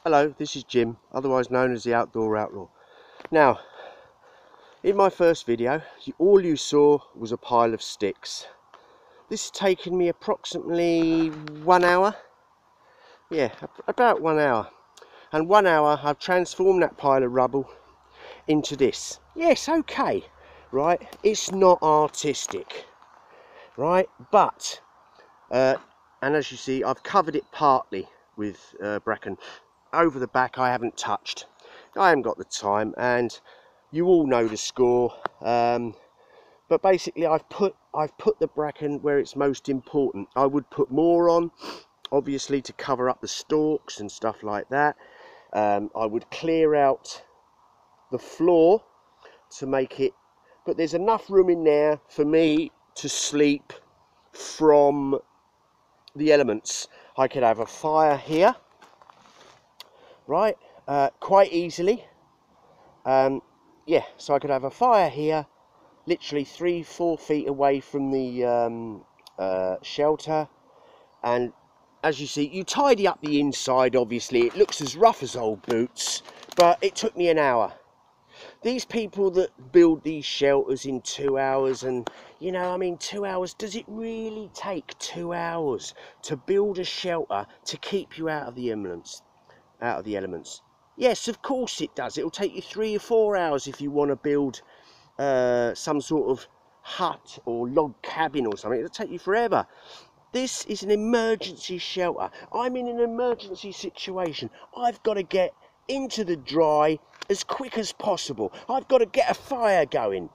Hello, this is Jim, otherwise known as the Outlaw. Now, in my first video, all you saw was a pile of sticks. This has taken me approximately 1 hour. Yeah, about 1 hour. And 1 hour I've transformed that pile of rubble into this. Yes, okay, right, it's not artistic, right, but, and as you see, I've covered it partly with bracken. Over the back I haven't touched. I haven't got the time, and you all know the score. But basically I've put the bracken where it's most important. I would put more on, obviously, to cover up the stalks and stuff like that. I would clear out the floor to make it, but there's enough room in there for me to sleep from the elements. I could have a fire here, right, quite easily. Yeah, so I could have a fire here, literally 3-4 feet away from the shelter. And as you see, you tidy up the inside. Obviously it looks as rough as old boots, but it took me an hour. These people that build these shelters in 2 hours, and you know, I mean, 2 hours, does it really take 2 hours to build a shelter to keep you out of the elements? Yes, of course it does. It'll take you 3 or 4 hours if you want to build some sort of hut or log cabin or something. It'll take you forever. This is an emergency shelter. I'm in an emergency situation. I've got to get into the dry as quick as possible. I've got to get a fire going.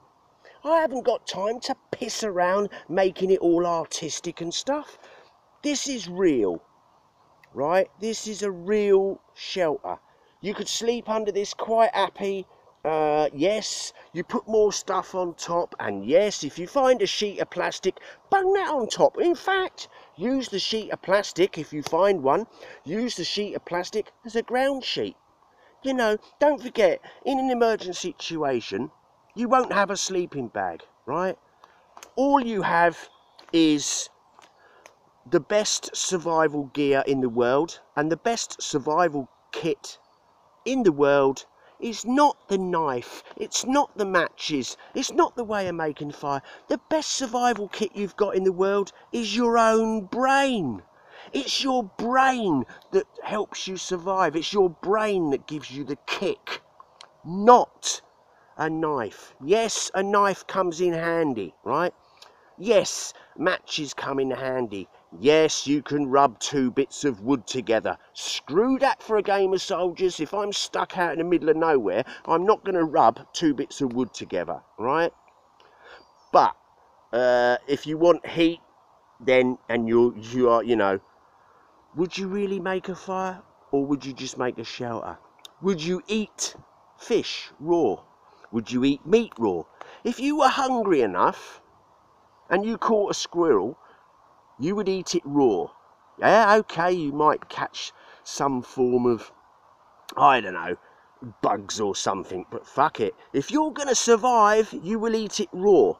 I haven't got time to piss around making it all artistic and stuff. This is real, right? This is a real shelter. You could sleep under this quite happy. Yes, you put more stuff on top, and yes, if you find a sheet of plastic, bung that on top. In fact, use the sheet of plastic, if you find one, use the sheet of plastic as a ground sheet. You know, don't forget, in an emergency situation, you won't have a sleeping bag, right? All you have is the best survival gear in the world, and the best survival kit in the world is not the knife, it's not the matches, it's not the way of making fire. The best survival kit you've got in the world is your own brain. It's your brain that helps you survive. It's your brain that gives you the kick, not a knife. Yes, a knife comes in handy, right? Yes, matches come in handy. Yes, you can rub 2 bits of wood together. Screw that for a game of soldiers. If I'm stuck out in the middle of nowhere, I'm not going to rub 2 bits of wood together, right? But if you want heat, then, and you are, you know, would you really make a fire, or would you just make a shelter? Would you eat fish raw? Would you eat meat raw? If you were hungry enough and you caught a squirrel, you would eat it raw. Yeah, okay, you might catch some form of, I don't know, bugs or something, but fuck it. If you're going to survive, you will eat it raw.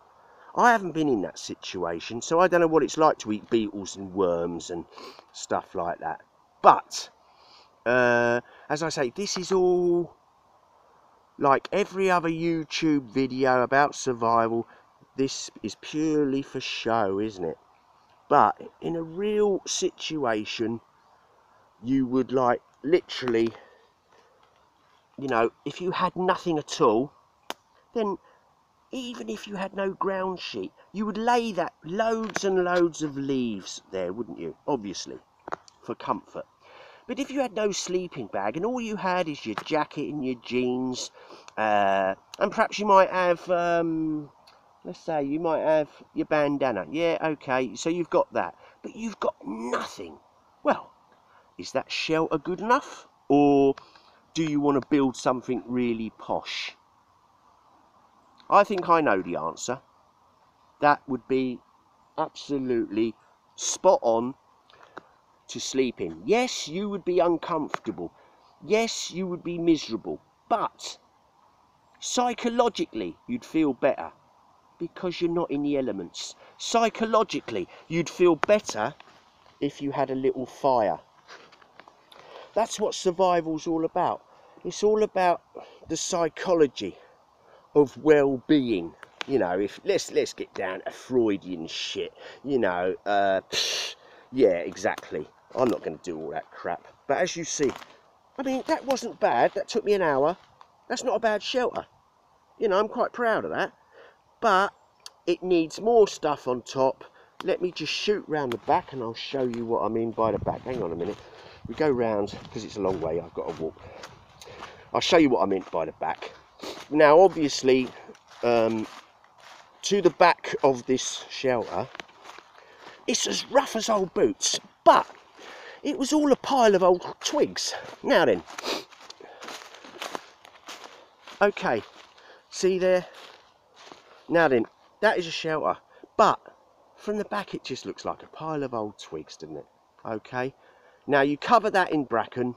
I haven't been in that situation, so I don't know what it's like to eat beetles and worms and stuff like that. But, as I say, this is all like every other YouTube video about survival. This is purely for show, isn't it? But in a real situation, you would, like, literally, you know, if you had nothing at all, then even if you had no ground sheet, you would lay that loads and loads of leaves there, wouldn't you? Obviously, for comfort. But if you had no sleeping bag and all you had is your jacket and your jeans, and perhaps you might have, let's say you might have your bandana. Yeah, okay, so you've got that. But you've got nothing. Well, is that shelter good enough? Or do you want to build something really posh? I think I know the answer. That would be absolutely spot on to sleep in. Yes, you would be uncomfortable. Yes, you would be miserable. But psychologically, you'd feel better because you're not in the elements. Psychologically, you'd feel better if you had a little fire. That's what survival's all about. It's all about the psychology of well-being. You know, if let's get down to Freudian shit. You know, yeah, exactly. I'm not going to do all that crap. But as you see, I mean, that wasn't bad. That took me an hour. That's not a bad shelter. You know, I'm quite proud of that. But it needs more stuff on top. Let me just shoot round the back and I'll show you what I mean by the back. Hang on a minute. We go round, because it's a long way, I've got to walk. I'll show you what I meant by the back. Now, obviously, to the back of this shelter, it's as rough as old boots, but it was all a pile of old twigs. Now then, okay, see there? Now then, that is a shelter, but from the back it just looks like a pile of old twigs, doesn't it? Okay, now you cover that in bracken,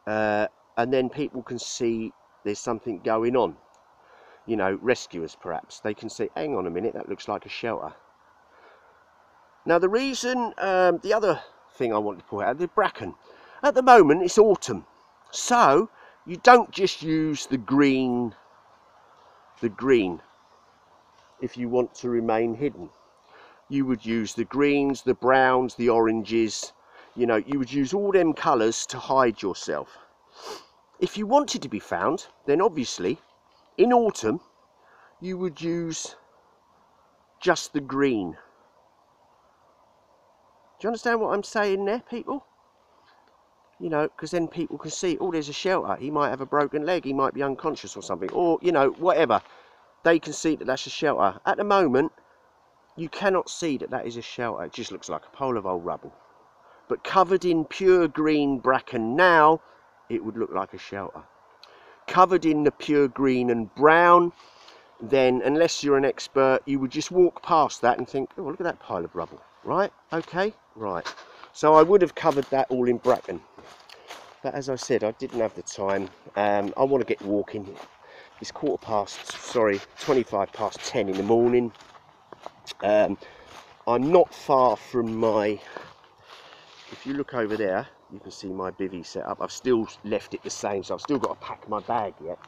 and then people can see there's something going on. You know, rescuers perhaps, they can say, hang on a minute, that looks like a shelter. Now the reason, the other thing I want to point out, the bracken. At the moment it's autumn, so you don't just use the green if you want to remain hidden. You would use the greens, the browns, the oranges, you know, you would use all them colours to hide yourself. If you wanted to be found, then obviously in autumn you would use just the green. Do you understand what I'm saying there, people? You know, because then people can see, oh, there's a shelter. He might have a broken leg. He might be unconscious or something. Or, you know, whatever. They can see that that's a shelter. At the moment, you cannot see that that is a shelter. It just looks like a pile of old rubble. But covered in pure green bracken now, it would look like a shelter. Covered in the pure green and brown, then, unless you're an expert, you would just walk past that and think, oh, look at that pile of rubble. Right? Okay? Right. So I would have covered that all in bracken. But as I said, I didn't have the time. I want to get walking. It's 25 past 10 in the morning. I'm not far from my... If you look over there, you can see my bivvy set up. I've still left it the same, so I've still got to pack my bag yet.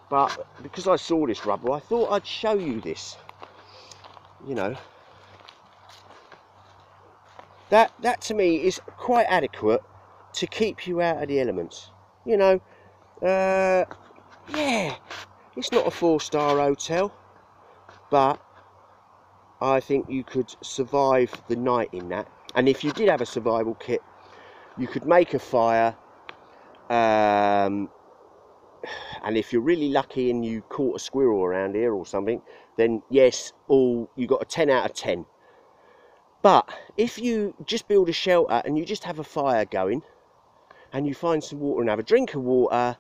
But because I saw this rubble, I thought I'd show you this. You know, that to me is quite adequate to keep you out of the elements. You know, yeah, it's not a 4-star hotel, but I think you could survive the night in that. And if you did have a survival kit, you could make a fire, and if you're really lucky and you caught a squirrel around here or something, then yes, you got a 10 out of 10. But if you just build a shelter and you just have a fire going and you find some water and have a drink of water,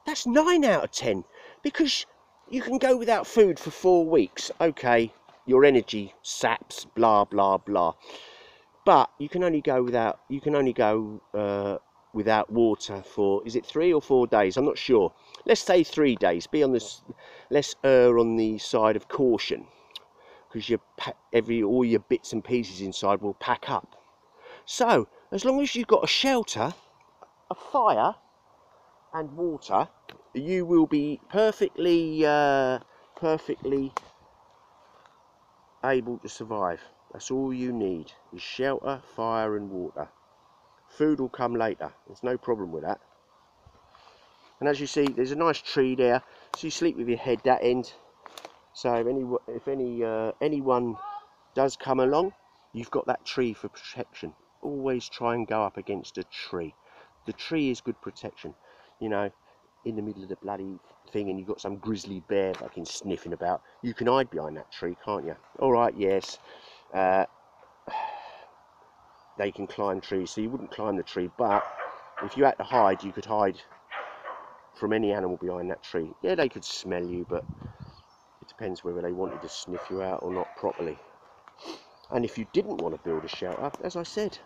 that's 9 out of 10, because you can go without food for 4 weeks. Okay, your energy saps, blah blah blah, but you can only go without without water for, is it 3 or 4 days? I'm not sure. Let's say 3 days. Be on this, let's err on the side of caution, because all your bits and pieces inside will pack up. So as long as you've got a shelter, a fire and water, you will be perfectly able to survive. That's all you need, is shelter, fire and water. Food will come later, there's no problem with that. And as you see, there's a nice tree there, so you sleep with your head that end. So if anyone does come along, you've got that tree for protection. Always try and go up against a tree. The tree is good protection. You know, in the middle of the bloody thing and you've got some grizzly bear fucking sniffing about, you can hide behind that tree, can't you? Alright, yes, they can climb trees, so you wouldn't climb the tree, but if you had to hide, you could hide from any animal behind that tree. Yeah, they could smell you, but it depends whether they wanted to sniff you out or not properly. And if you didn't want to build a shelter, as I said,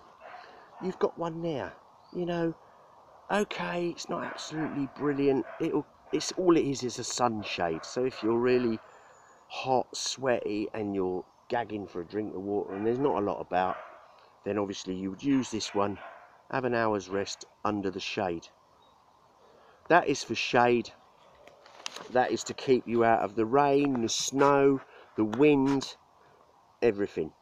you've got one there. You know, okay, it's not absolutely brilliant. It's all it is a sunshade. So if you're really hot, sweaty, and you're gagging for a drink of water, and there's not a lot about, then obviously you would use this one have an hour's rest under the shade. That is for shade. That is to keep you out of the rain, the snow, the wind, everything.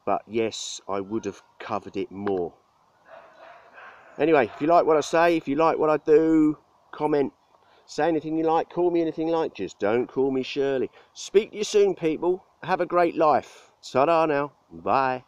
But yes, I would have covered it more. Anyway, if you like what I say, if you like what I do, comment, say anything you like, call me anything you like, just don't call me Shirley. Speak to you soon, people. Have a great life. Ta-da now. Bye.